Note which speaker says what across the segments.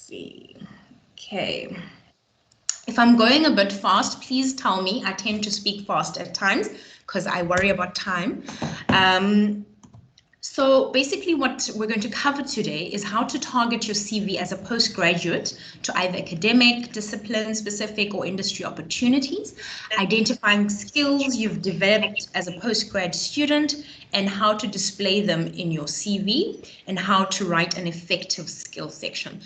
Speaker 1: see. Okay. If I'm going a bit fast, please tell me. I tend to speak fast at times because I worry about time. So basically what we're going to cover today is how to target your CV as a postgraduate to either academic, discipline specific, or industry opportunities, identifying skills you've developed as a postgrad student and how to display them in your CV, and how to write an effective skills section.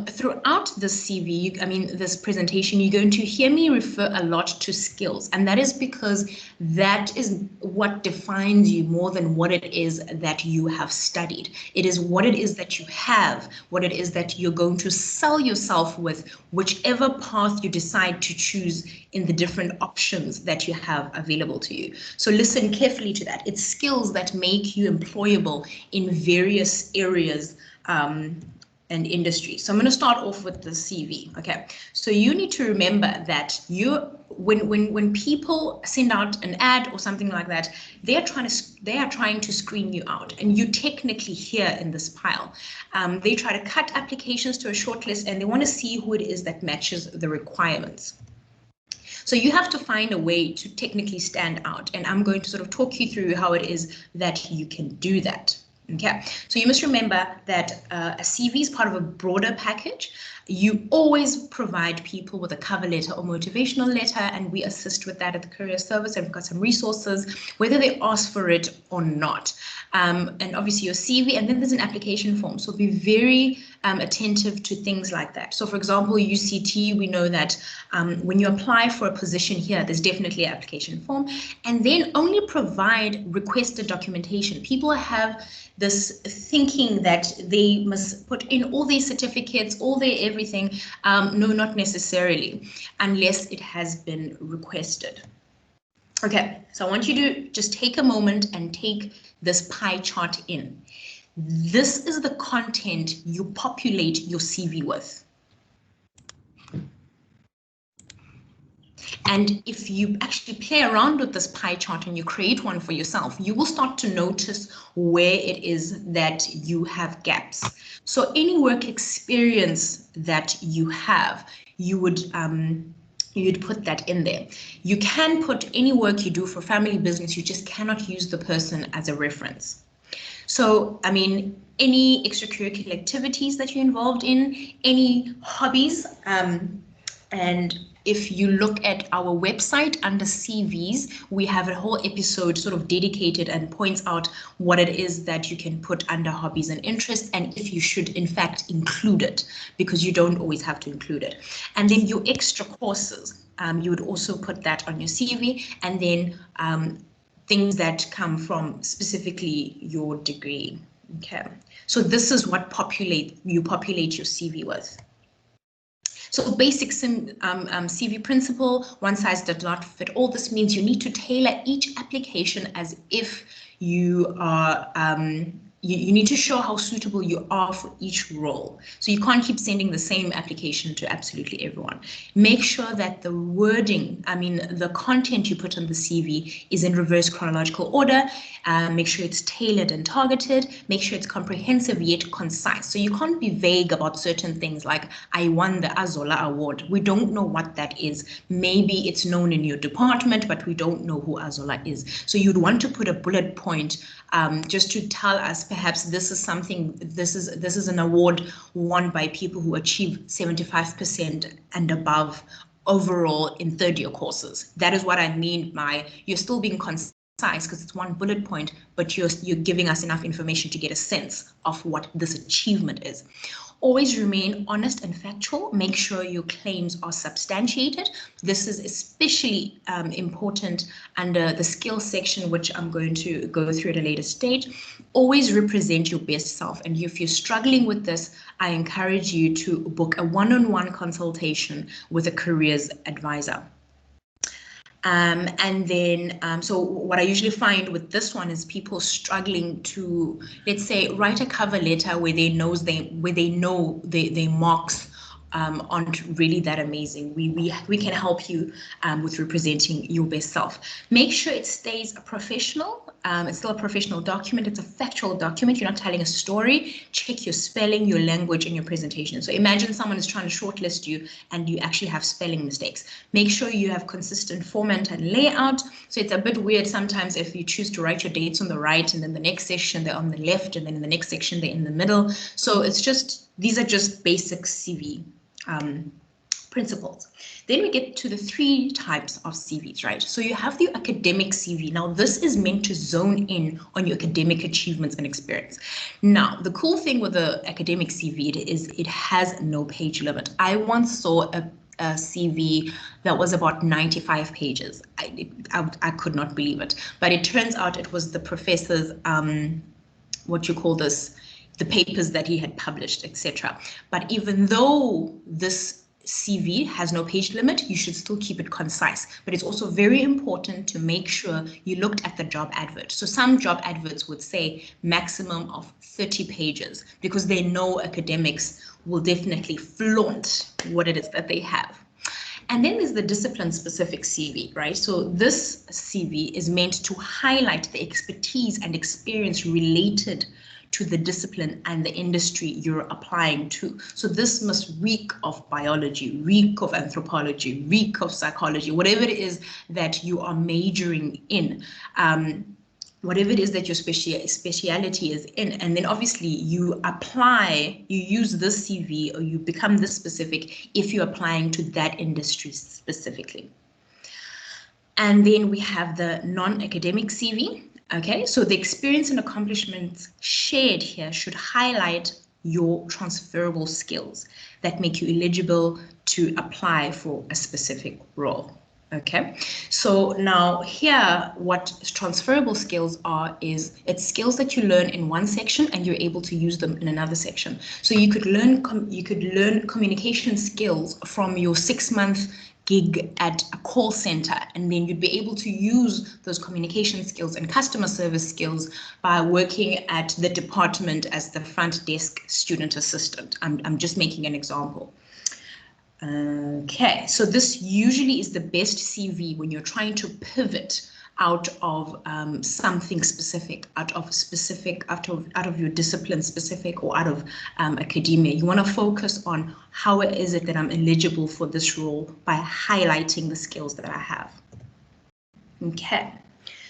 Speaker 1: Throughout this CV, this presentation, you're going to hear me refer a lot to skills, and that is because that is what defines you more than what it is that you have studied. It is what it is that you have, what it is that you're going to sell yourself with, whichever path you decide to choose in the different options that you have available to you. So listen carefully to that. It's skills that make you employable in various areas and industry. So I'm going to start off with the CV. Okay, so you need to remember that when people send out an ad or something like that, they are trying to screen you out, and you technically here in this pile. They try to cut applications to a short list, and they want to see who it is that matches the requirements. So you have to find a way to technically stand out, and I'm going to sort of talk you through how it is that you can do that. Okay, so you must remember that a CV is part of a broader package. You always provide people with a cover letter or motivational letter, and we assist with that at the Career Service, and we've got some resources, whether they ask for it or not. And obviously your CV, and then there's an application form. So be very attentive to things like that. So for example, UCT, we know that when you apply for a position here, there's definitely an application form, and then only provide requested documentation. People have this thinking that they must put in all their certificates, all their everything. No, not necessarily, unless it has been requested. Okay, so I want you to just take a moment and take this pie chart in. This is the content you populate your CV with. And if you actually play around with this pie chart and you create one for yourself, you will start to notice where it is that you have gaps. So any work experience that you have, you'd put that in there. You can put any work you do for family business, you just cannot use the person as a reference. So, any extracurricular activities that you're involved in, any hobbies, and if you look at our website under CVs, we have a whole episode sort of dedicated and points out what it is that you can put under hobbies and interests, and if you should in fact include it, because you don't always have to include it. And then your extra courses, you would also put that on your CV, and then things that come from specifically your degree. Okay, so this is what you populate your CV with. So basic CV principle, one size does not fit all. This means you need to tailor each application as if you are, you need to show how suitable you are for each role. So you can't keep sending the same application to absolutely everyone. Make sure that the wording, the content you put on the CV is in reverse chronological order. Make sure it's tailored and targeted. Make sure it's comprehensive yet concise. So you can't be vague about certain things like, I won the Azola Award. We don't know what that is. Maybe it's known in your department, but we don't know who Azola is. So you'd want to put a bullet point just to tell us perhaps this is something, this is an award won by people who achieve 75% and above overall in third-year courses. That is what I mean by you're still being concise because it's one bullet point, but you're giving us enough information to get a sense of what this achievement is. Always remain honest and factual. Make sure your claims are substantiated. This is especially important under the skills section, which I'm going to go through at a later stage. Always represent your best self. And if you're struggling with this, I encourage you to book a one-on-one consultation with a careers advisor. And then, so what I usually find with this one is people struggling to, let's say, write a cover letter where they know their marks aren't really that amazing. We can help you with representing your best self. Make sure it stays professional. It's still a professional document. It's a factual document. You're not telling a story. Check your spelling, your language, and your presentation. So imagine someone is trying to shortlist you and you actually have spelling mistakes. Make sure you have consistent format and layout. So it's a bit weird sometimes if you choose to write your dates on the right and then the next section they're on the left and then in the next section they're in the middle. So it's just, these are just basic CV principles. Then we get to the 3 types of CVs, right? So you have the academic CV. Now, this is meant to zone in on your academic achievements and experience. Now, the cool thing with the academic CV is it has no page limit. I once saw a CV that was about 95 pages. I could not believe it, but it turns out it was the professor's, what you call this, the papers that he had published, etc. But even though this CV has no page limit, you should still keep it concise. But it's also very important to make sure you looked at the job advert. So some job adverts would say maximum of 30 pages because they know academics will definitely flaunt what it is that they have. And then there's the discipline-specific CV, right? So this CV is meant to highlight the expertise and experience related to the discipline and the industry you're applying to. So this must reek of biology, reek of anthropology, reek of psychology, whatever it is that you are majoring in. Whatever it is that your speciality is in, and then obviously you use this CV or you become this specific if you're applying to that industry specifically. And then we have the non-academic CV. Okay, so the experience and accomplishments shared here should highlight your transferable skills that make you eligible to apply for a specific role. Okay, so now here, what transferable skills are is it's skills that you learn in one section and you're able to use them in another section. So you could learn communication skills from your 6-month gig at a call center, and then you'd be able to use those communication skills and customer service skills by working at the department as the front desk student assistant. I'm just making an example. Okay, so this usually is the best CV when you're trying to pivot out of something specific, out of your discipline specific or out of academia. You want to focus on how is it that I'm eligible for this role by highlighting the skills that I have. Okay.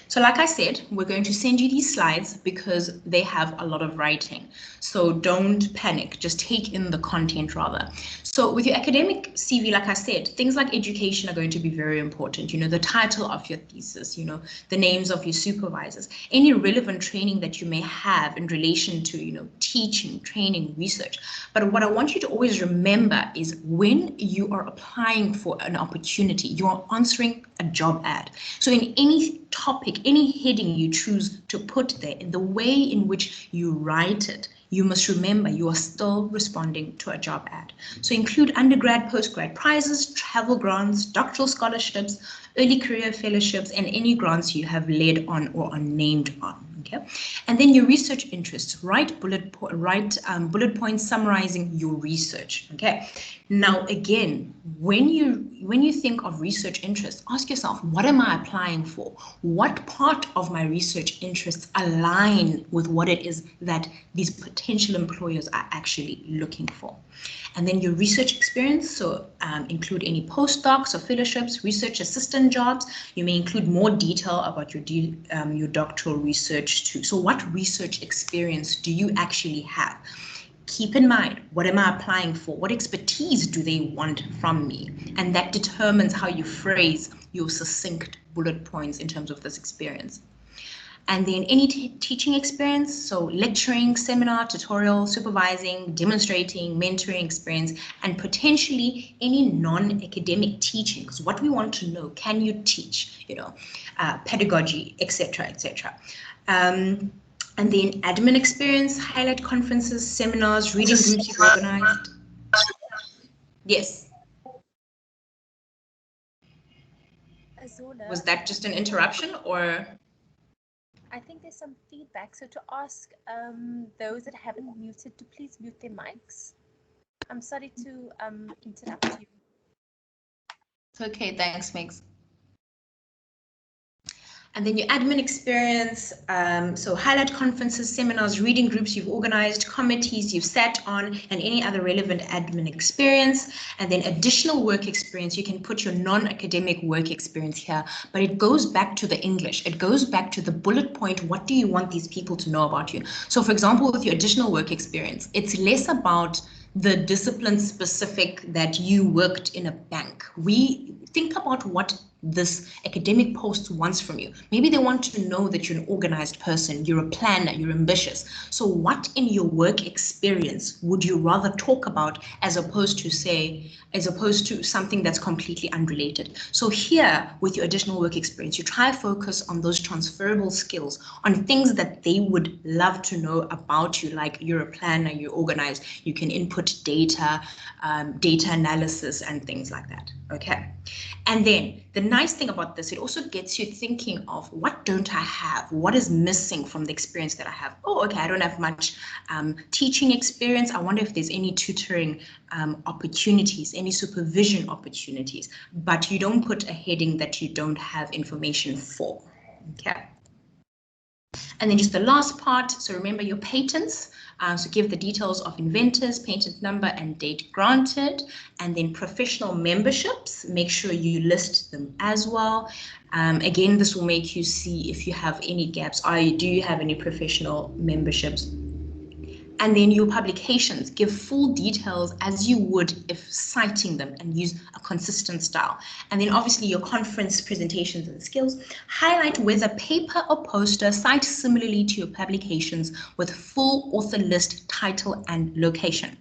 Speaker 1: So like I said, we're going to send you these slides because they have a lot of writing. So don't panic, just take in the content rather. So with your academic CV, like I said, things like education are going to be very important. You know, the title of your thesis, you know, the names of your supervisors, any relevant training that you may have in relation to, you know, teaching, training, research. But what I want you to always remember is when you are applying for an opportunity, you are answering a job ad. So in any topic, any heading you choose to put there, in the way in which you write it, you must remember you are still responding to a job ad. So include undergrad, postgrad prizes, travel grants, doctoral scholarships, early career fellowships, and any grants you have led on or are named on. Okay, and then your research interests. Write bullet points summarizing your research. Okay, now again, when you think of research interests, ask yourself, what am I applying for? What part of my research interests align with what it is that these potential employers are actually looking for? And then your research experience, so include any postdocs or fellowships, research assistant jobs. You may include more detail about your doctoral research too. So what research experience do you actually have? Keep in mind, what am I applying for? What expertise do they want from me? And that determines how you phrase your succinct bullet points in terms of this experience. And then any teaching experience, so lecturing, seminar, tutorial, supervising, demonstrating, mentoring experience, and potentially any non-academic teaching. Because what we want to know, can you teach, you know, pedagogy, etc., etc. And then admin experience, highlight conferences, seminars, reading groups you've organized. Yes.
Speaker 2: Azula,
Speaker 1: Was that just an interruption or?
Speaker 2: I think there's some feedback. So to ask those that haven't muted to please mute their mics. I'm sorry to interrupt you.
Speaker 1: Okay, thanks, Megs. And then your admin experience, so highlight conferences, seminars, reading groups you've organized, committees you've sat on, and any other relevant admin experience. And then additional work experience, you can put your non-academic work experience here, but it goes back to the English. It goes back to the bullet point, what do you want these people to know about you? So for example, with your additional work experience, it's less about the discipline specific that you worked in a bank. We think about what this academic post wants from you. Maybe they want to know that you're an organized person, you're a planner, you're ambitious. So what in your work experience would you rather talk about as opposed to something that's completely unrelated? So here with your additional work experience, you try to focus on those transferable skills, on things that they would love to know about you, like you're a planner, you're organized, you can input data, data analysis and things like that, okay? And then the nice thing about this, it also gets you thinking of what don't I have? What is missing from the experience that I have? Oh, okay, I don't have much teaching experience. I wonder if there's any tutoring opportunities, any supervision opportunities, but you don't put a heading that you don't have information for, okay? And then just the last part, so remember your patents. So give the details of inventors, patent number and date granted, and then professional memberships, make sure you list them as well. Again, this will make you see if you have any gaps. Do you have any professional memberships? And then your publications, give full details as you would if citing them and use a consistent style. And then obviously your conference presentations and skills, highlight whether paper or poster cite similarly to your publications with full author list, title and location.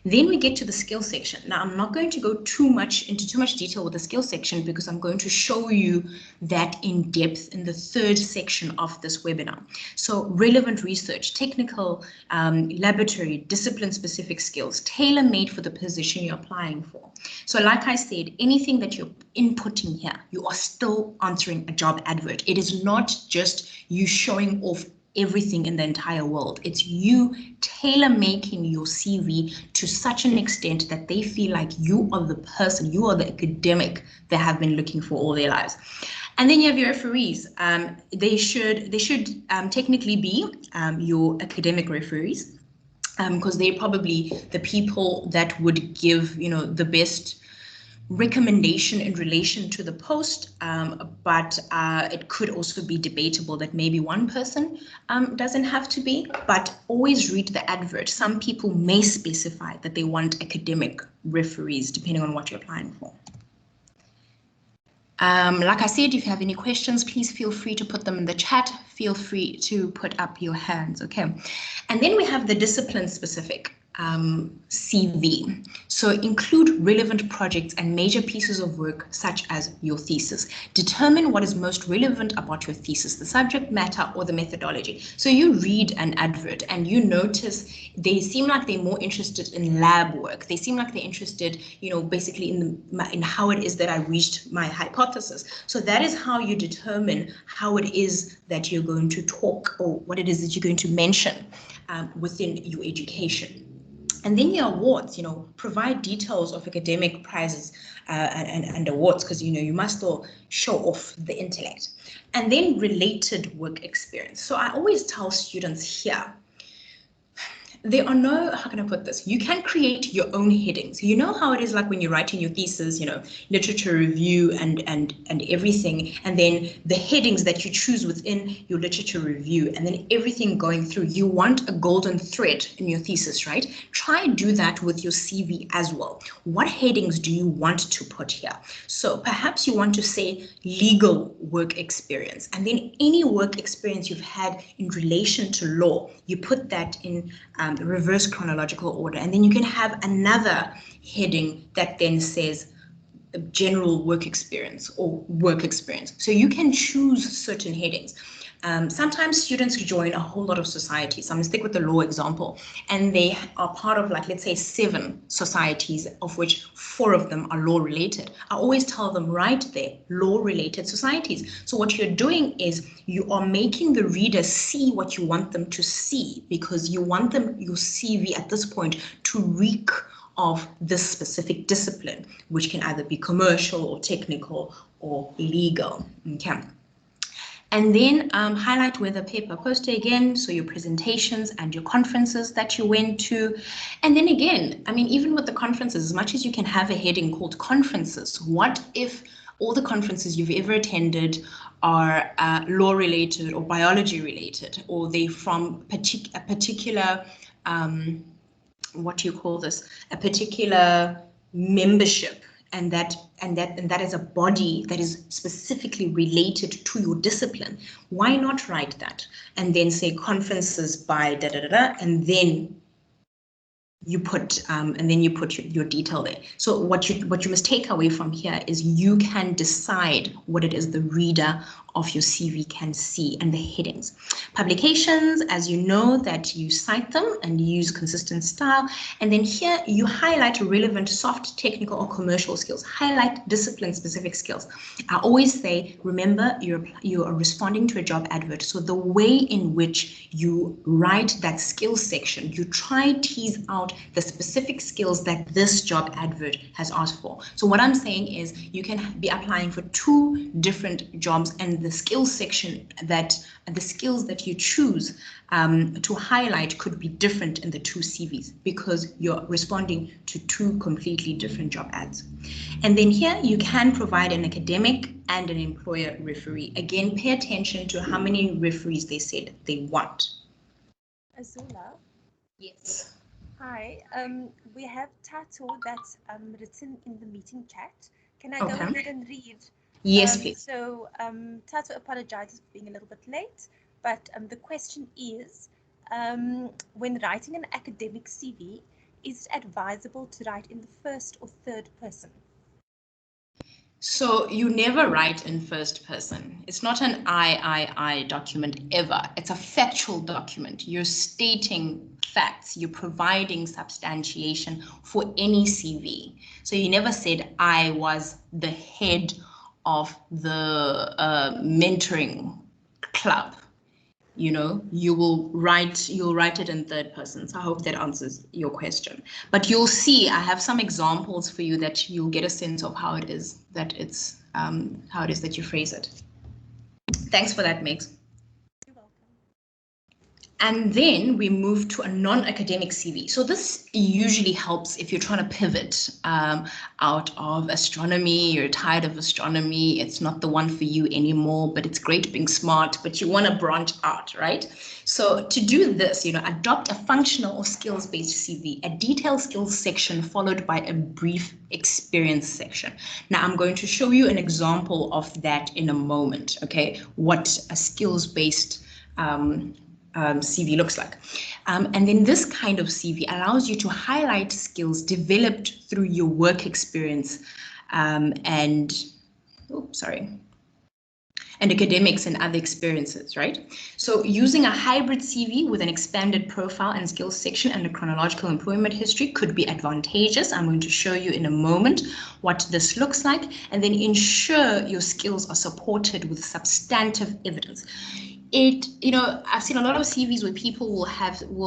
Speaker 1: Then we get to the skill section. Now, I'm not going to go into too much detail with the skill section because I'm going to show you that in depth in the third section of this webinar. So relevant research, technical, laboratory, discipline-specific skills, tailor-made for the position you're applying for. So like I said, anything that you're inputting here, you are still answering a job advert. It is not just you showing off everything in the entire world. It's you tailor-making your CV to such an extent that they feel like you are the person, you are the academic they have been looking for all their lives. And then you have your referees. They should technically be your academic referees, because they're probably the people that would give, the best recommendation in relation to the post, but it could also be debatable that maybe one person doesn't have to be, but always read the advert. Some people may specify that they want academic referees depending on what you're applying for. Like I said, if you have any questions, please feel free to put them in the chat. Feel free to put up your hands, okay? And then we have the discipline specific CV. So include relevant projects and major pieces of work such as your thesis. Determine what is most relevant about your thesis, the subject matter or the methodology. So you read an advert and you notice they seem like they're more interested in lab work. They seem like they're interested, basically in how it is that I reached my hypothesis. So that is how you determine how it is that you're going to talk or what it is that you're going to mention within your education. And then your awards, provide details of academic prizes and awards, because, you must still show off the intellect. And then related work experience. So I always tell students here, there are no, how can I put this? You can create your own headings. You know how it is like when you're writing your thesis, literature review and everything, and then the headings that you choose within your literature review, and then everything going through. You want a golden thread in your thesis, right? Try and do that with your CV as well. What headings do you want to put here? So perhaps you want to say legal work experience, and then any work experience you've had in relation to law, you put that in reverse chronological order, and then you can have another heading that then says general work experience or work experience. So you can choose certain headings. Sometimes students join a whole lot of societies. I'm going to stick with the law example, and they are part of, like, let's say 7 societies, of which 4 of them are law related. I always tell them right there, law related societies. So what you're doing is you are making the reader see what you want them to see, because you want them, your CV at this point, to reek of this specific discipline, which can either be commercial or technical or legal. Okay. And then highlight where the paper posted again, so your presentations and your conferences that you went to. And then again, I mean, even with the conferences, as much as you can have a heading called conferences, what if all the conferences you've ever attended are law related or biology related, or they from a particular, what do you call this, a particular membership, and that is a body that is specifically related to your discipline. Why not write that and then say conferences by da da da da, and then you put your detail there. So what you must take away from here is you can decide what it is the reader of your CV can see, and the headings. Publications, as you know, that you cite them and use consistent style. And then here you highlight relevant soft, technical, or commercial skills. Highlight discipline-specific skills. I always say, remember, you are responding to a job advert. So the way in which you write that skills section, you try tease out the specific skills that this job advert has asked for. So what I'm saying is you can be applying for 2 different jobs, and the skills section the skills that you choose to highlight could be different in the 2 CVs, because you're responding to 2 completely different job ads. And then here you can provide an academic and an employer referee. Again, pay attention to how many referees they said they want.
Speaker 2: Azula.
Speaker 1: Yes.
Speaker 2: Hi. We have Tato that's written in the meeting chat. Can I go ahead and read?
Speaker 1: Yes, please.
Speaker 2: So Tato apologizes for being a little bit late, but the question is, when writing an academic CV, is it advisable to write in the first or third person?
Speaker 1: So you never write in first person. It's not an I document ever. It's a factual document. You're stating facts. You're providing substantiation for any CV. So you never said I was the head of the mentoring club. You know, you'll write it in third person. So I hope that answers your question. But you'll see, I have some examples for you that you'll get a sense of how it is that you phrase it. Thanks for that, Megs.
Speaker 2: You're welcome.
Speaker 1: And then we move to a non-academic CV. So this usually helps if you're trying to pivot out of astronomy, you're tired of astronomy, it's not the one for you anymore, but it's great being smart, but you want to branch out, right? So to do this, adopt a functional or skills-based CV, a detailed skills section followed by a brief experience section. Now I'm going to show you an example of that in a moment, okay? What a skills-based CV looks like. And then this kind of CV allows you to highlight skills developed through your work experience and academics and other experiences, right? So using a hybrid CV with an expanded profile and skills section and a chronological employment history could be advantageous. I'm going to show you in a moment what this looks like, and then ensure your skills are supported with substantive evidence. I've seen a lot of CVs where people will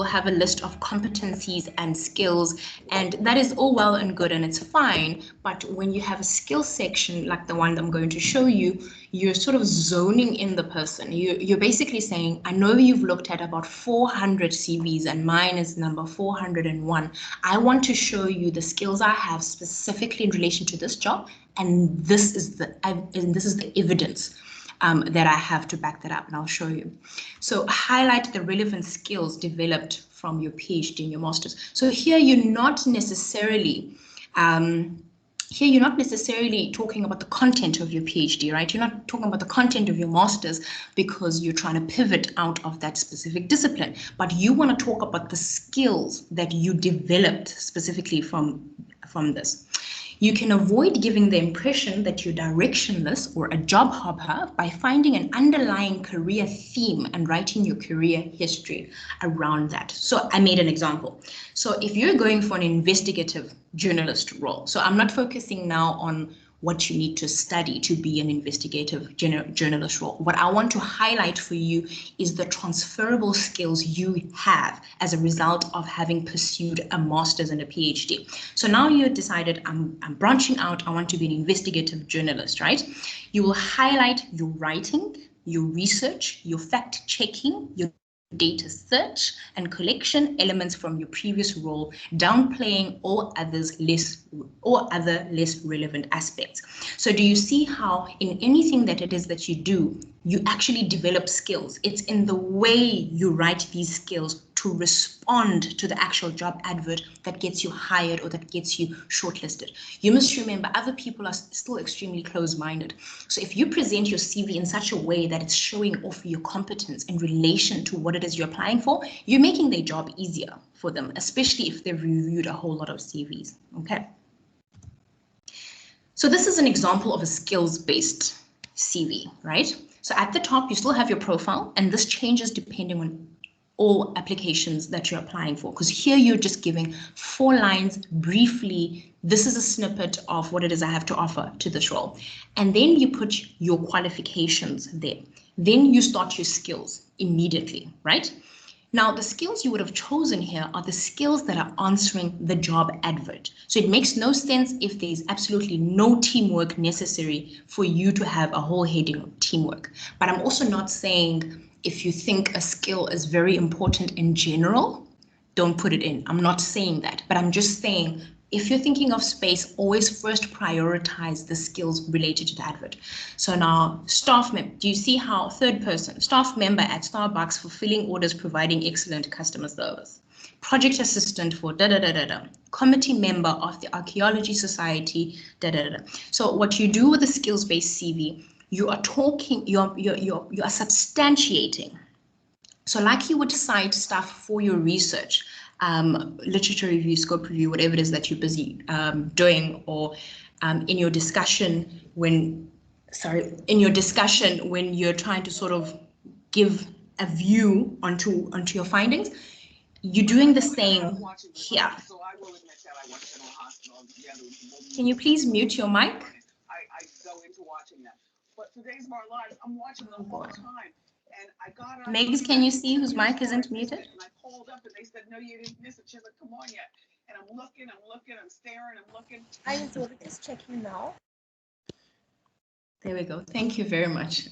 Speaker 1: have a list of competencies and skills, and that is all well and good and it's fine. But when you have a skills section like the one that I'm going to show you, you're sort of zoning in the person. You're basically saying, I know you've looked at about 400 CVs and mine is number 401. I want to show you the skills I have specifically in relation to this job, and this is the evidence that I have to back that up, and I'll show you. So highlight the relevant skills developed from your PhD and your master's. So here you're not necessarily talking about the content of your PhD, right? You're not talking about the content of your master's because you're trying to pivot out of that specific discipline, but you want to talk about the skills that you developed specifically from this. You can avoid giving the impression that you're directionless or a job hopper by finding an underlying career theme and writing your career history around that. So I made an example. So if you're going for an investigative journalist role, so I'm not focusing now on what you need to study to be an investigative journalist role. What I want to highlight for you is the transferable skills you have as a result of having pursued a master's and a PhD. So now you decided I'm branching out, I want to be an investigative journalist, right? You will highlight your writing, your research, your fact checking, your data search and collection elements from your previous role, downplaying all other less relevant aspects. So do you see how in anything that it is that you do, you actually develop skills? It's in the way you write these skills to respond to the actual job advert that gets you hired or that gets you shortlisted. You must remember other people are still extremely closed-minded. So if you present your CV in such a way that it's showing off your competence in relation to what it is you're applying for, you're making their job easier for them, especially if they've reviewed a whole lot of CVs, okay? So this is an example of a skills-based CV, right? So at the top, you still have your profile, and this changes depending on all applications that you're applying for, because here you're just giving 4 lines briefly. This is a snippet of what it is I have to offer to this role. And then you put your qualifications there. Then you start your skills immediately, right? Now, the skills you would have chosen here are the skills that are answering the job advert. So it makes no sense if there's absolutely no teamwork necessary for you to have a whole heading of teamwork. But I'm also not saying if you think a skill is very important in general, don't put it in. I'm not saying that, but I'm just saying if you're thinking of space, always first prioritize the skills related to the advert. So now, staff member, do you see how third person, staff member at Starbucks fulfilling orders, providing excellent customer service. Project assistant for da-da-da-da-da. Committee member of the Archaeology Society, da-da-da-da. So what you do with the skills-based CV, you are talking, you are substantiating. So like you would cite stuff for your research, literature review, scope review, whatever it is that you're busy doing, or in your discussion when you're trying to sort of give a view onto your findings, you're doing the same here. Can you please mute your mic?
Speaker 3: I go into watching them. But for Days of Our Lives, I'm watching them all the time. And I got on.
Speaker 1: Megs, can you see whose mic isn't muted?
Speaker 3: And I called up and they said, no, you didn't miss it. She's like, come on yet. And I'm looking, I'm staring, I'm looking.
Speaker 2: I was just checking now.
Speaker 1: There we go. Thank you very much.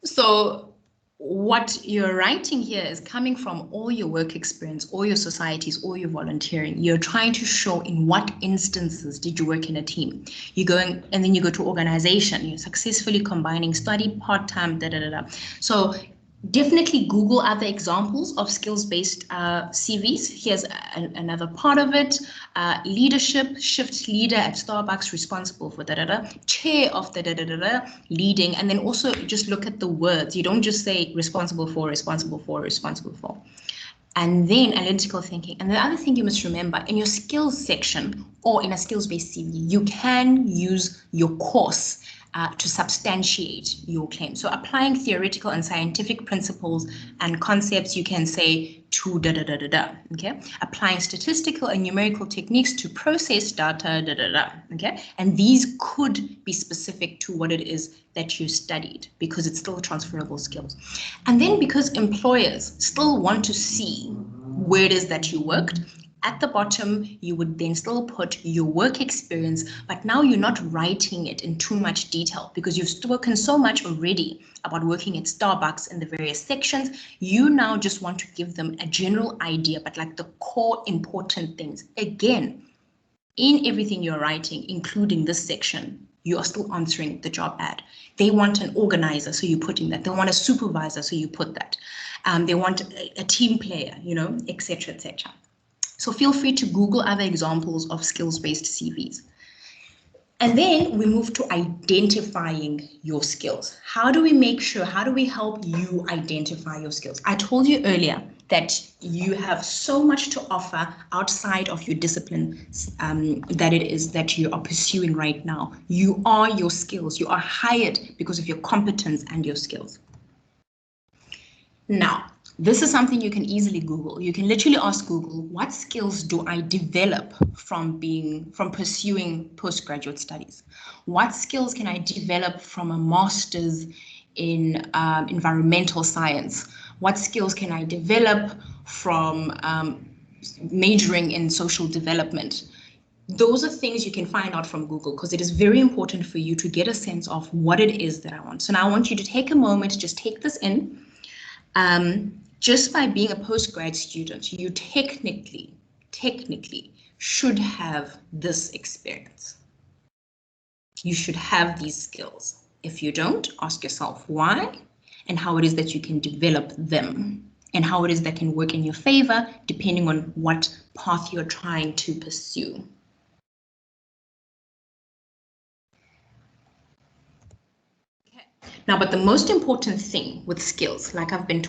Speaker 1: So what you're writing here is coming from all your work experience, all your societies, all your volunteering. You're trying to show in what instances did you work in a team. You're going, and then you go to organization. You're successfully combining study, part-time, da-da-da-da. So definitely Google other examples of skills-based CVs. Here's another part of it. Leadership, shift leader at Starbucks, responsible for da-da-da, chair of the da-da-da-da, leading, and then also just look at the words. You don't just say responsible for, responsible for, responsible for. And then analytical thinking. And the other thing you must remember, in your skills section or in a skills-based CV, you can use your course to substantiate your claim. So applying theoretical and scientific principles and concepts, you can say to da-da-da-da-da, okay? Applying statistical and numerical techniques to process data, da-da-da, okay? And these could be specific to what it is that you studied because it's still transferable skills. And then because employers still want to see where it is that you worked, at the bottom, you would then still put your work experience, but now you're not writing it in too much detail because you've spoken so much already about working at Starbucks in the various sections. You now just want to give them a general idea, but like the core important things. Again, in everything you're writing, including this section, you are still answering the job ad. They want an organizer, so you put in that. They want a supervisor, so you put that. They want a team player, you know, etc., etc. So feel free to Google other examples of skills-based CVs. And then we move to identifying your skills. How do we make sure, how do we help you identify your skills? I told you earlier that you have so much to offer outside of your discipline that it is that you are pursuing right now. You are your skills. You are hired because of your competence and your skills. Now, This is something you can easily Google. You can literally ask Google, what skills do I develop from pursuing postgraduate studies? What skills can I develop from a master's in environmental science? What skills can I develop from majoring in social development? Those are things you can find out from Google, because it is very important for you to get a sense of what it is that I want. So now I want you to take a moment, just take this in. Just by being a postgrad student, you technically should have this experience. You should have these skills. If you don't, ask yourself why and how it is that you can develop them and how it is that can work in your favor depending on what path you're trying to pursue. Now, but the most important thing with skills, like I've been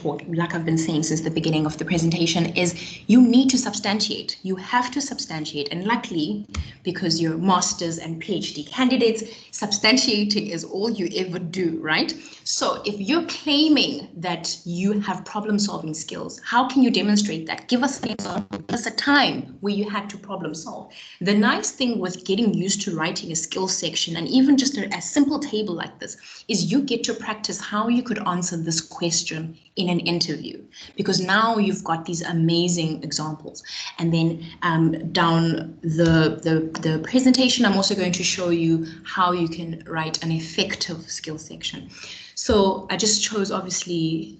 Speaker 1: saying since the beginning of the presentation, is you need to substantiate. You have to substantiate. And luckily, because you're masters and PhD candidates, substantiating is all you ever do, right? So if you're claiming that you have problem-solving skills, how can you demonstrate that? Give us an example. Give us a time where you had to problem solve. The nice thing with getting used to writing a skills section, and even just a simple table like this, is you get to practice how you could answer this question in an interview, because now you've got these amazing examples. And then down the presentation, I'm also going to show you how you can write an effective skills section. So I just chose obviously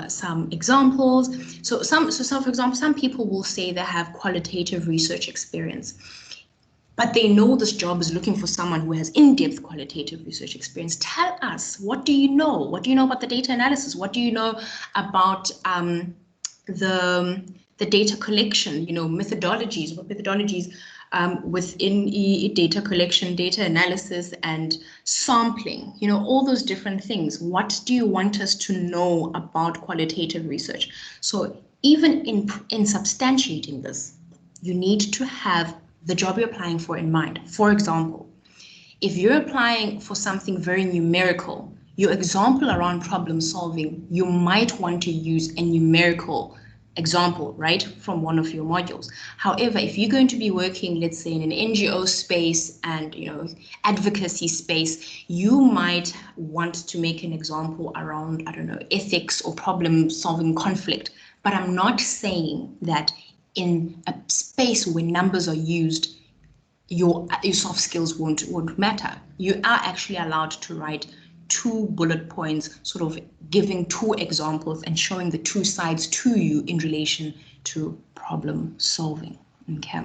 Speaker 1: some examples. So for example, some people will say they have qualitative research experience, but they know this job is looking for someone who has in-depth qualitative research experience. Tell us, what do you know? What do you know about the data analysis? What do you know about the data collection, methodologies, what methodologies within data collection, data analysis, and sampling, all those different things. What do you want us to know about qualitative research? So even in substantiating this, you need to have the job you're applying for in mind. For example, if you're applying for something very numerical, your example around problem solving, you might want to use a numerical example, right, from one of your modules. However, if you're going to be working, let's say, in an NGO space and advocacy space, you might want to make an example around, I don't know, ethics or problem solving conflict. But I'm not saying that in a space where numbers are used, your soft skills won't matter. You are actually allowed to write 2 bullet points, sort of giving 2 examples and showing the 2 sides to you in relation to problem solving. Okay.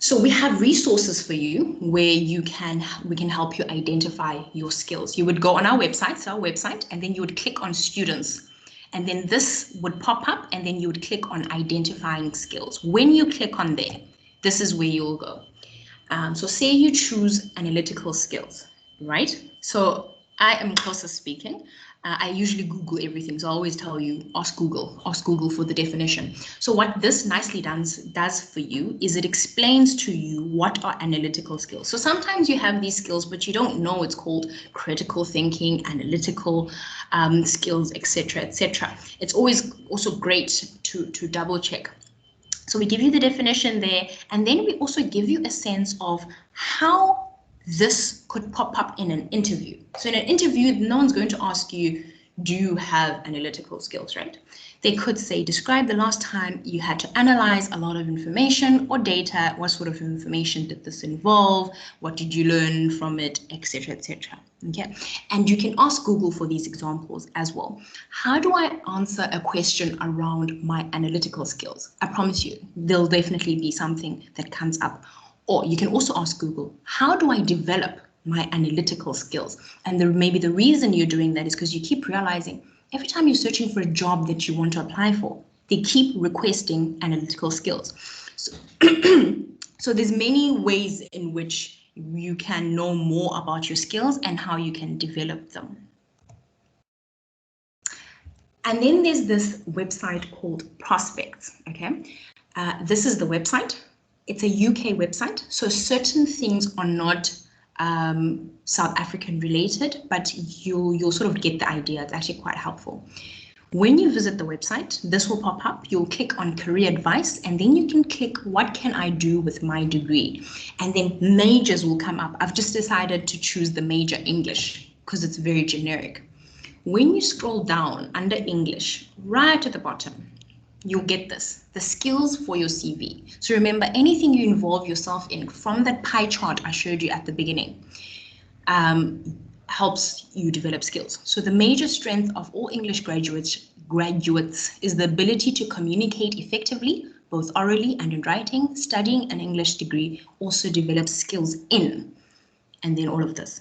Speaker 1: So we have resources for you where we can help you identify your skills. You would go on our website, and then you would click on students. And then this would pop up, and then you would click on identifying skills. When you click on there, this is where you'll go. So say you choose analytical skills, right? So I am closer speaking. I usually Google everything. So I always tell you, ask Google for the definition. So what this nicely does for you is it explains to you what are analytical skills. So sometimes you have these skills, but you don't know it's called critical thinking, analytical skills, etc., etc. It's always also great to double check. So we give you the definition there, and then we also give you a sense of how this could pop up in an interview. So in an interview, no one's going to ask you, do you have analytical skills, right? They could say, describe the last time you had to analyze a lot of information or data. What sort of information did this involve? What did you learn from it, etc., etc. Okay, and you can ask Google for these examples as well. How do I answer a question around my analytical skills? I promise you, there'll definitely be something that comes up. Or you can also ask Google, how do I develop my analytical skills? And maybe the reason you're doing that is because you keep realizing every time you're searching for a job that you want to apply for, they keep requesting analytical skills. So, so there's many ways in which you can know more about your skills and how you can develop them. And then there's this website called Prospects, okay? This is the website. It's a UK website, so certain things are not South African related, but you'll sort of get the idea. It's actually quite helpful. When you visit the website, this will pop up. You'll click on career advice, and then you can click what can I do with my degree? And then majors will come up. I've just decided to choose the major English because it's very generic. When you scroll down under English, right at the bottom, you'll get this, the skills for your CV. So remember, anything you involve yourself in from that pie chart I showed you at the beginning, helps you develop skills. So the major strength of all English graduates is the ability to communicate effectively, both orally and in writing. Studying an English degree also develops skills in, and then all of this.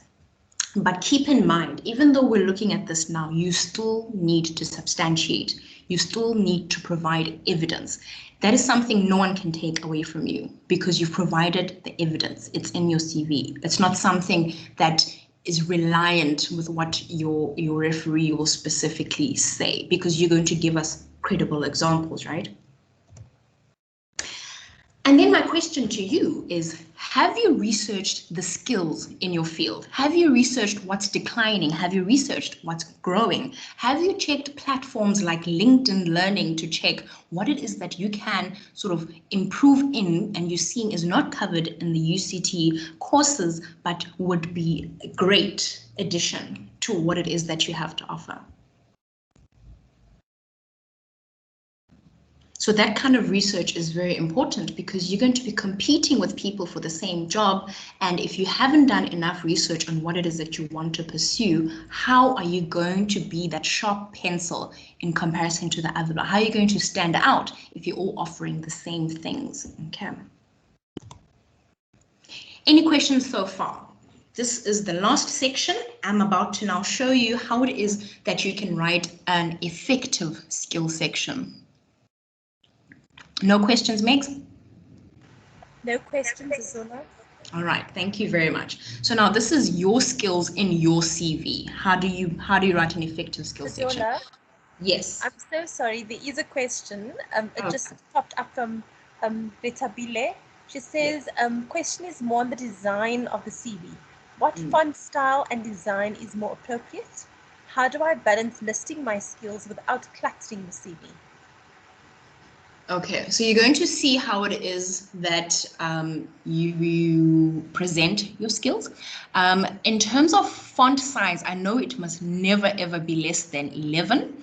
Speaker 1: But keep in mind, even though we're looking at this now, you still need to substantiate. You still need to provide evidence. That is something no one can take away from you because you've provided the evidence. It's in your CV. It's not something that is reliant with what your referee will specifically say, because you're going to give us credible examples, right? And then my question to you is, have you researched the skills in your field? Have you researched what's declining? Have you researched what's growing? Have you checked platforms like LinkedIn Learning to check what it is that you can sort of improve in and you're seeing is not covered in the UCT courses, but would be a great addition to what it is that you have to offer? So that kind of research is very important because you're going to be competing with people for the same job. And if you haven't done enough research on what it is that you want to pursue, how are you going to be that sharp pencil in comparison to the other? How are you going to stand out if you're all offering the same things? Okay. Any questions so far? This is the last section. I'm about to now show you how it is that you can write an effective skill section. No questions, Megs?
Speaker 2: No questions, Azula.
Speaker 1: All right, thank you very much. So now this is your skills in your CV. How do you write an effective skill section? Yes.
Speaker 2: I'm so sorry. There is a question. It just popped up from Betabile. She says, question is more on the design of the CV. What font style and design is more appropriate? How do I balance listing my skills without cluttering the CV?
Speaker 1: Okay, so you're going to see how it is that you present your skills. In terms of font size, I know it must never ever be less than 11.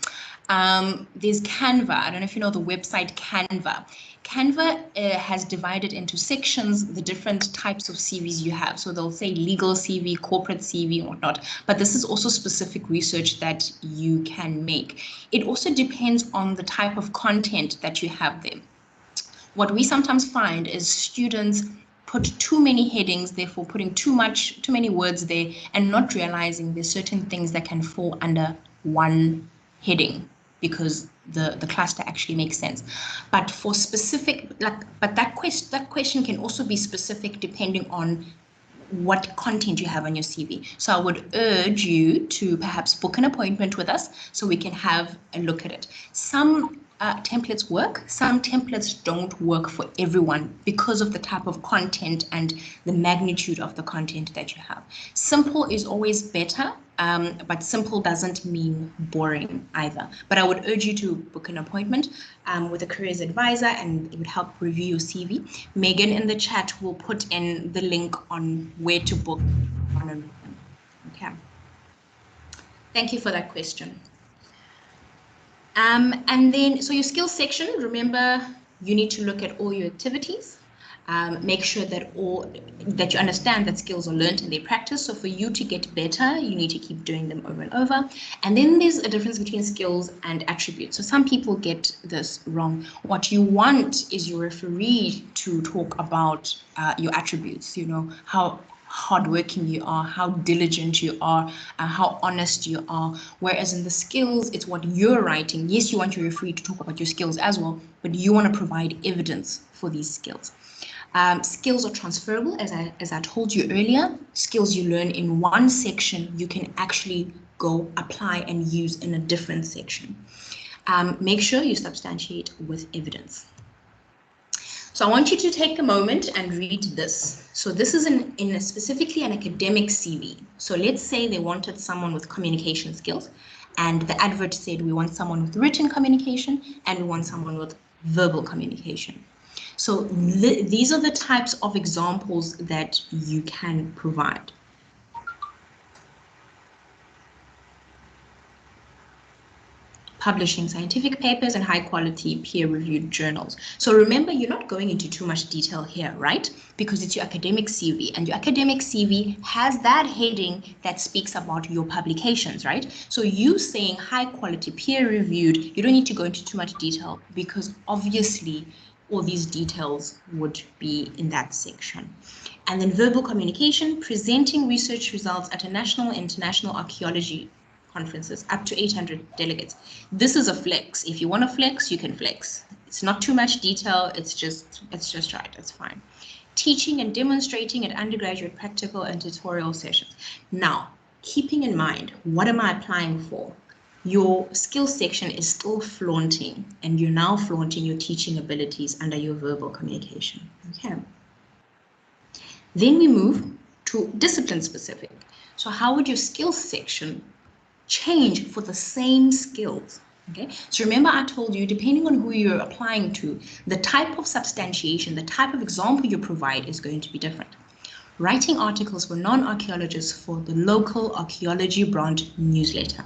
Speaker 1: There's Canva. I don't know if you know the website Canva. Canva has divided into sections the different types of CVs you have. So they'll say legal CV, corporate CV, and whatnot. But this is also specific research that you can make. It also depends on the type of content that you have there. What we sometimes find is students put too many headings, therefore putting too many words there, and not realizing there's certain things that can fall under one heading, because the cluster actually makes sense. But for specific, that question can also be specific depending on what content you have on your CV. So I would urge you to perhaps book an appointment with us so we can have a look at it. Some templates work, some templates don't work for everyone because of the type of content and the magnitude of the content that you have. Simple is always better, but simple doesn't mean boring either. But I would urge you to book an appointment with a careers advisor, and it would help review your CV. Megan in the chat will put in the link on where to book. Okay. Thank you for that question. And then, so your skills section, remember, you need to look at all your activities. Make sure that you understand that skills are learned and they practice. So for you to get better, you need to keep doing them over and over. And then there's a difference between skills and attributes. So some people get this wrong. What you want is your referee to talk about your attributes, you know, how hardworking you are, how diligent you are, how honest you are. Whereas in the skills, it's what you're writing. Yes, you want your referee to talk about your skills as well, but you want to provide evidence for these skills. Skills are transferable, as I told you earlier. Skills you learn in one section, you can actually go apply and use in a different section. Make sure you substantiate with evidence. So I want you to take a moment and read this. So this is specifically an academic CV. So let's say they wanted someone with communication skills, and the advert said we want someone with written communication and we want someone with verbal communication. So these are the types of examples that you can provide. Publishing scientific papers and high quality peer-reviewed journals. So remember, you're not going into too much detail here, right? Because it's your academic CV, and your academic CV has that heading that speaks about your publications, right? So you saying high quality peer-reviewed, you don't need to go into too much detail because obviously all these details would be in that section. And then verbal communication, presenting research results at a national and international archaeology conferences, up to 800 delegates. This is a flex. If you want to flex, you can flex. It's not too much detail. It's just right. It's fine. Teaching and demonstrating at undergraduate practical and tutorial sessions. Now, keeping in mind, what am I applying for? Your skills section is still flaunting, and you're now flaunting your teaching abilities under your verbal communication. Okay. Then we move to discipline specific. So how would your skills section change for the same skills? Okay, so remember I told you, depending on who you're applying to, the type of substantiation, the type of example you provide is going to be different. Writing articles for non-archaeologists for the local archaeology branch newsletter.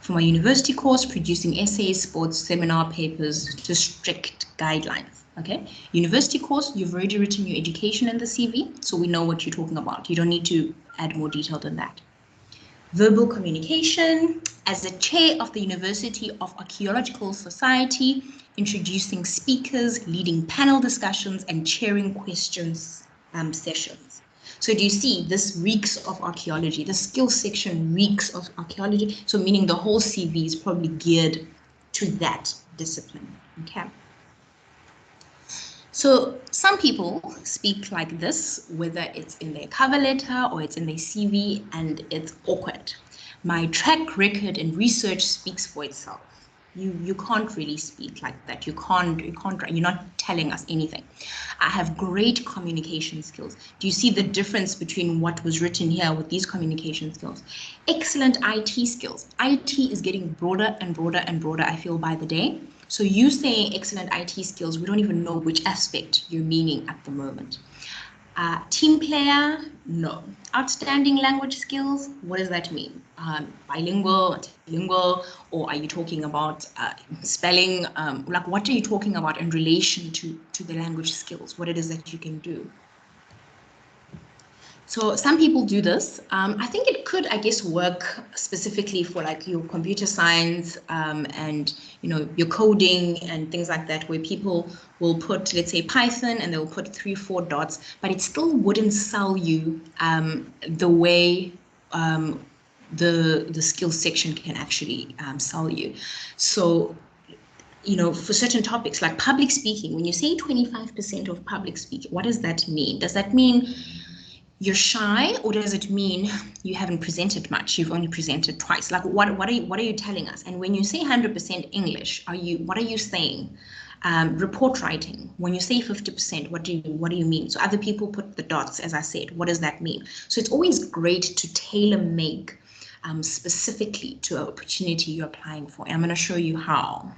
Speaker 1: For my university course, producing essays, sports, seminar papers to strict guidelines. Okay, university course, you've already written your education in the CV, so we know what you're talking about. You don't need to add more detail than that. Verbal communication, as a chair of the University of Archaeological Society, introducing speakers, leading panel discussions, and chairing questions sessions. So do you see, this reeks of archaeology, the skills section reeks of archaeology, so meaning the whole CV is probably geared to that discipline, okay? So some people speak like this, whether it's in their cover letter or it's in their CV, and it's awkward. My track record in research speaks for itself. You can't really speak like that. You're not telling us anything. I have great communication skills. Do you see the difference between what was written here with these communication skills? Excellent IT skills. IT is getting broader and broader and broader, I feel, by the day. So you saying excellent IT skills, we don't even know which aspect you're meaning at the moment. Team player, no. Outstanding language skills, what does that mean? Bilingual, multilingual, or are you talking about spelling? Like, what are you talking about in relation to the language skills? What it is that you can do? So some people do this. I think it could, I guess, work specifically for like your computer science and, you know, your coding and things like that, where people will put, let's say, Python, and they'll put 3-4 dots, but it still wouldn't sell you the way the skills section can actually sell you. So, you know, for certain topics like public speaking, when you say 25% of public speaking, what does that mean? Does that mean you're shy, or does it mean you haven't presented much? You've only presented twice. Like, what are you telling us? And when you say 100% English, what are you saying? Report writing, when you say 50%, what do you mean? So other people put the dots, as I said. What does that mean? So it's always great to tailor make specifically to an opportunity you're applying for. And I'm going to show you how.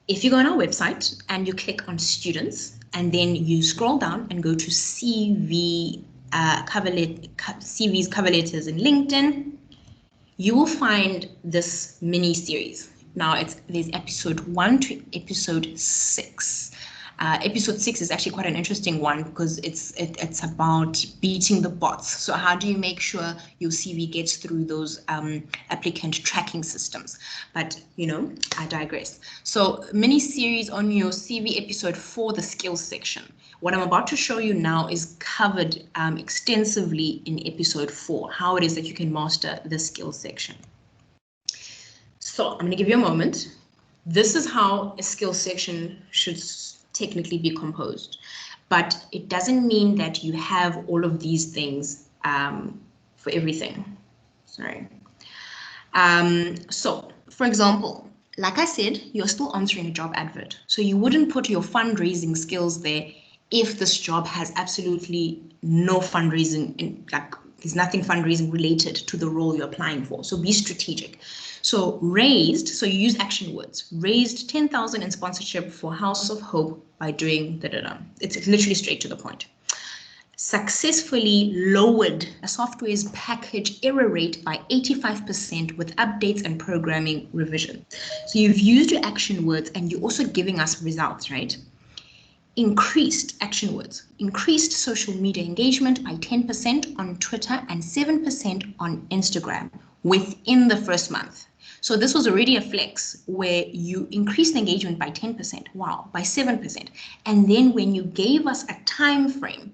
Speaker 1: If you go on our website and you click on students, and then you scroll down and go to CV, CVs, cover letters in LinkedIn, you will find this mini series. Now there's episode 1 to episode 6. Episode 6 is actually quite an interesting one because it's about beating the bots. So how do you make sure your CV gets through those applicant tracking systems? But, you know, I digress. So mini series on your CV, episode 4, the skills section. What I'm about to show you now is covered extensively in episode 4, how it is that you can master the skills section. So I'm going to give you a moment. This is how a skills section should technically be composed, but it doesn't mean that you have all of these things for everything. Sorry. So, for example, Like I said, you're still answering a job advert. So you wouldn't put your fundraising skills there if this job has absolutely no fundraising, there's nothing fundraising related to the role you're applying for. So be strategic. So raised, so you use action words, raised 10,000 in sponsorship for House of Hope by doing da-da-da. It's literally straight to the point. Successfully lowered a software's package error rate by 85% with updates and programming revision. So you've used your action words and you're also giving us results, right? Increased action words, increased social media engagement by 10% on Twitter and 7% on Instagram within the first month. So this was already a flex where you increased engagement by 10%, wow, by 7%. And then when you gave us a time frame,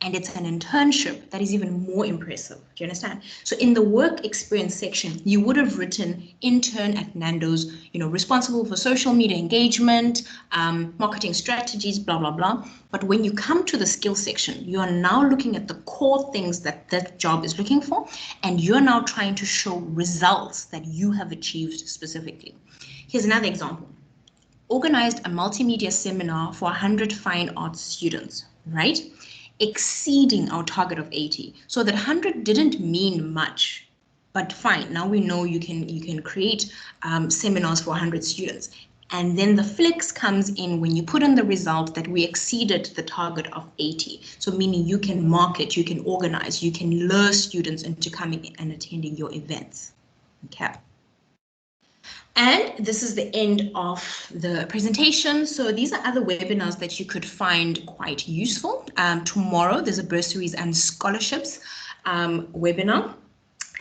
Speaker 1: and it's an internship, that is even more impressive. Do you understand? So in the work experience section, you would have written intern at Nando's, responsible for social media engagement, marketing strategies, blah, blah, blah. But when you come to the skill section, you are now looking at the core things that job is looking for, and you're now trying to show results that you have achieved specifically. Here's another example. Organized a multimedia seminar for 100 fine arts students, right? Exceeding our target of 80. So that 100 didn't mean much, but fine. Now we know you can create seminars for 100 students. And then the flex comes in when you put in the result that we exceeded the target of 80. So meaning you can market, you can organize, you can lure students into coming and attending your events. Okay. And this is the end of the presentation. So these are other webinars that you could find quite useful. Tomorrow, there's a bursaries and scholarships webinar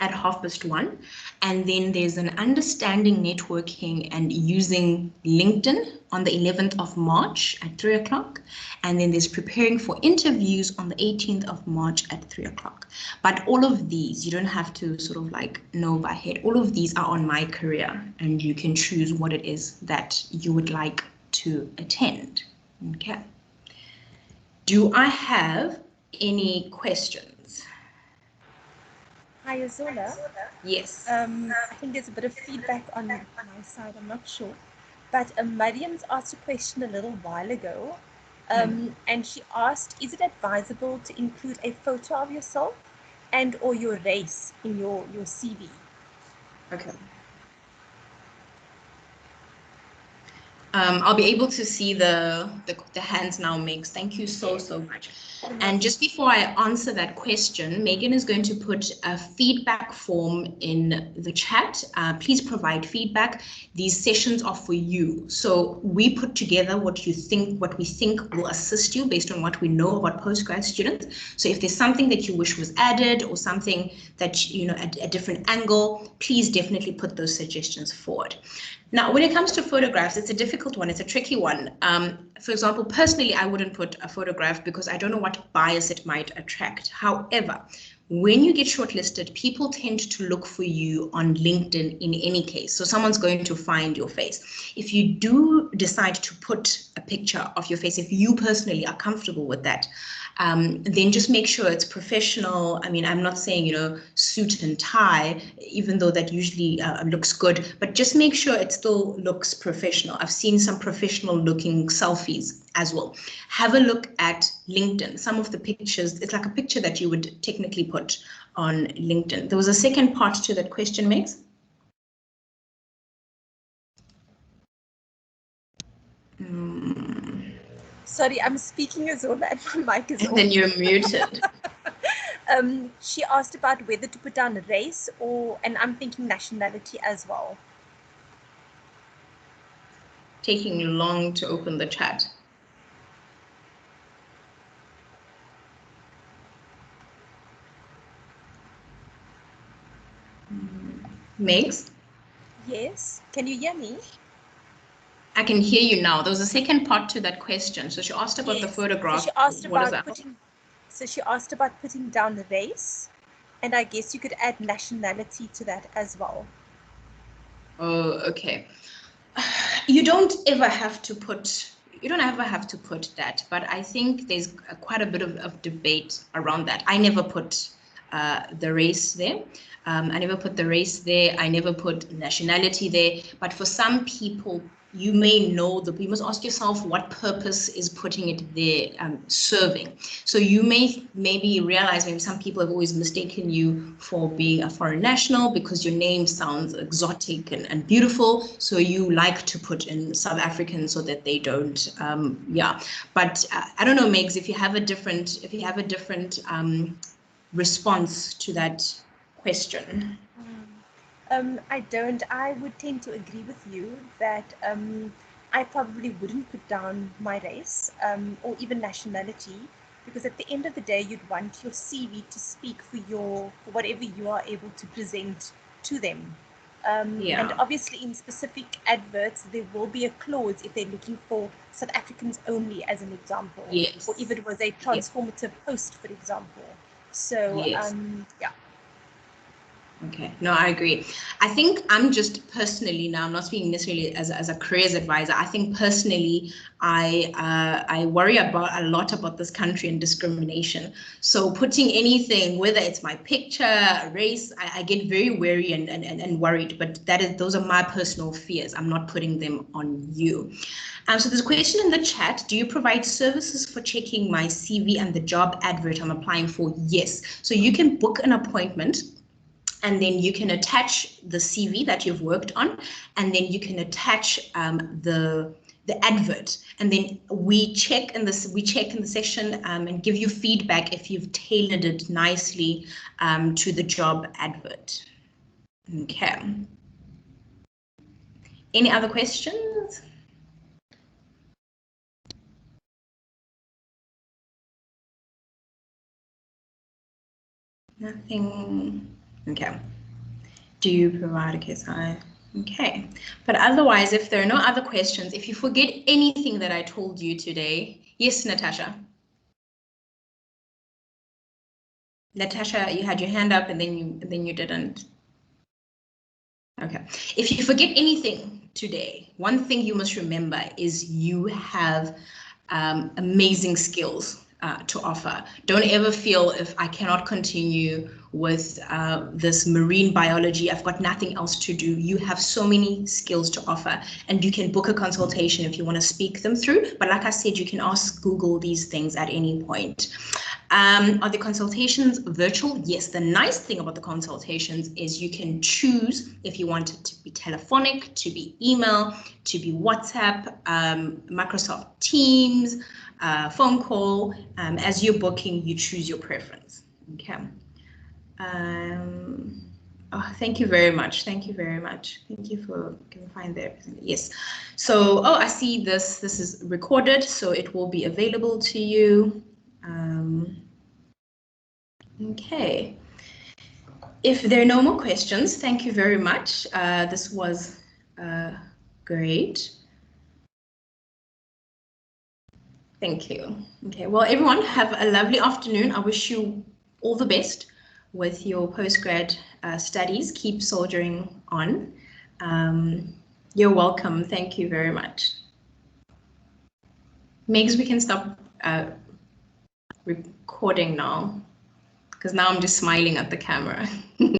Speaker 1: at 1:30. And then there's an understanding networking and using LinkedIn on the 11th of March at 3 o'clock. And then there's preparing for interviews on the 18th of March at 3 o'clock. But all of these, you don't have to sort of know by head. All of these are on My Career, and you can choose what it is that you would like to attend. Okay. Do I have any questions?
Speaker 2: Hi, Azola.
Speaker 1: Yes.
Speaker 2: I think there's a bit of feedback on my side, I'm not sure. But Mariam's asked a question a little while ago. And she asked, is it advisable to include a photo of yourself and or your race in your CV?
Speaker 1: Okay. I'll be able to see the hands now, Megs. Thank you so much. And just before I answer that question, Megan is going to put a feedback form in the chat. Please provide feedback. These sessions are for you. So we put together what we think will assist you based on what we know about postgrad students. So if there's something that you wish was added or something that, a different angle, please definitely put those suggestions forward. Now, when it comes to photographs, it's a difficult one. It's a tricky one. For example, personally, I wouldn't put a photograph because I don't know what bias it might attract. However, when you get shortlisted, people tend to look for you on LinkedIn in any case. So someone's going to find your face. If you do decide to put a picture of your face, if you personally are comfortable with that, then just make sure it's professional. I mean, I'm not saying, suit and tie, even though that usually looks good, but just make sure it still looks professional. I've seen some professional looking selfies as well. Have a look at LinkedIn. Some of the pictures, it's like a picture that you would technically put on LinkedIn. There was a second part to that question, Megs.
Speaker 2: Sorry, I'm speaking as well and my mic is off.
Speaker 1: Then you're muted.
Speaker 2: She asked about whether to put down race and I'm thinking nationality as well.
Speaker 1: Taking long to open the chat. Megs?
Speaker 2: Yes, can you hear me?
Speaker 1: I can hear you now. There was a second part to that question. So she asked about the photograph.
Speaker 2: So she asked about putting down the race, and I guess you could add nationality to that as well.
Speaker 1: Oh, okay. You don't ever have to put that, but I think there's quite a bit of debate around that. I never put the race there. I never put the race there. I never put nationality there. But for some people, you may know that you must ask yourself what purpose is putting it there serving. So you may maybe realize maybe some people have always mistaken you for being a foreign national because your name sounds exotic and beautiful. So you like to put in South African so that they don't, yeah. But I don't know, Megs, if you have a different, response to that question.
Speaker 2: I don't. I would tend to agree with you that I probably wouldn't put down my race or even nationality, because at the end of the day, you'd want your CV to speak for whatever you are able to present to them. And obviously in specific adverts, there will be a clause if they're looking for South Africans only, as an example,
Speaker 1: yes.
Speaker 2: or if it was a transformative post, for example. So,
Speaker 1: yes.
Speaker 2: Yeah.
Speaker 1: Okay, no, I agree. I think I'm just personally now, I'm not speaking necessarily as a careers advisor. I think personally, I worry a lot about this country and discrimination. So putting anything, whether it's my picture, race, I get very wary and worried. But those are my personal fears. I'm not putting them on you. So there's a question in the chat. Do you provide services for checking my CV and the job advert I'm applying for? Yes. So you can book an appointment, and then you can attach the CV that you've worked on, and then you can attach the advert, and then we check in the session and give you feedback if you've tailored it nicely to the job advert. Okay. Any other questions? Nothing. Okay. Do you provide a KSI? Okay. But otherwise, if there are no other questions, if you forget anything that I told you today, yes, Natasha. Natasha, you had your hand up and then you didn't. Okay. If you forget anything today, one thing you must remember is you have amazing skills to offer. Don't ever feel if I cannot continue with this marine biology, I've got nothing else to do. You have so many skills to offer, and you can book a consultation if you want to speak them through. But like I said, you can ask Google these things at any point. Are the consultations virtual? Yes. The nice thing about the consultations is you can choose if you want it to be telephonic, to be email, to be WhatsApp, Microsoft Teams, phone call. As you're booking, you choose your preference. Okay. Oh, thank you very much. Thank you very much. Thank you for can find there. Yes. So, I see this. This is recorded, so it will be available to you. Okay. If there are no more questions, thank you very much. This was great. Thank you. Okay, well, everyone, have a lovely afternoon. I wish you all the best with your postgrad studies. Keep soldiering on. You're welcome. Thank you very much. Megs, we can stop recording now, because now I'm just smiling at the camera.